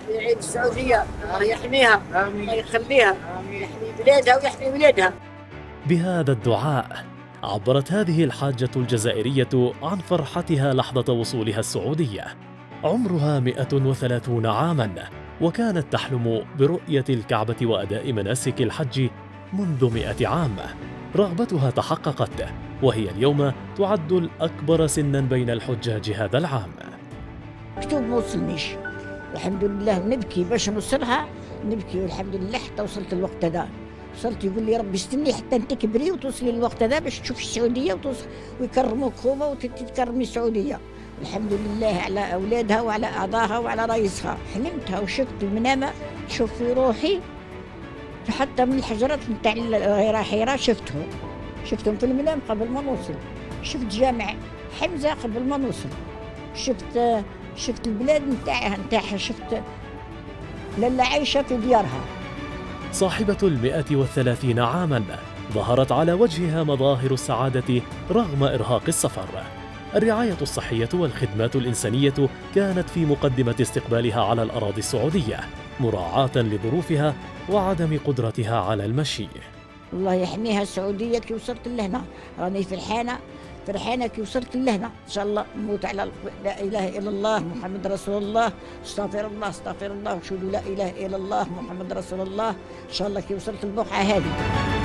يعيد السعودية، الله يحميها، الله يخليها، يحمي بلادها ويحمي ولادها. بهذا الدعاء عبرت هذه الحاجة الجزائرية عن فرحتها لحظة وصولها السعودية. عمرها 130 عاماً، وكانت تحلم برؤية الكعبة وأداء مناسك الحج منذ 100 عام. رغبتها تحققت، وهي اليوم تعد الأكبر سناً بين الحجاج هذا العام. مكتوب ما وصلنيش، الحمد لله نبكي باش نوصلها، نبكي والحمد لله حتى وصلت الوقت هذا. وصلت يقول لي ربي استني حتى انت تكبري وتوصلي الوقت هذا باش تشوفي السعوديه ويكرموك خوما وتتكرمي السعوديه. الحمد لله على اولادها وعلى اعضائها وعلى رئيسها. حلمتها وشفت المنامه، نشوف في روحي حتى من الحجرات نتاع الحيره شفتهم في المنام قبل ما نوصل. شفت جامع حمزه قبل ما نوصل. شفت البلاد نتاعها شفت لاله عايشه في ديارها. صاحبة 130 عاماً ظهرت على وجهها مظاهر السعادة رغم إرهاق السفر. الرعاية الصحية والخدمات الإنسانية كانت في مقدمة استقبالها على الأراضي السعودية، مراعاة لظروفها وعدم قدرتها على المشي. الله يحميها السعودية كي وصلت لهنا، راني فرحانة كي وصلت لهنا. إن شاء الله نموت على لا إله إلا الله محمد رسول الله، استغفر الله استغفر الله، وشهدوا لا إله إلا الله محمد رسول الله. إن شاء الله كي وصلت البقعة هذه.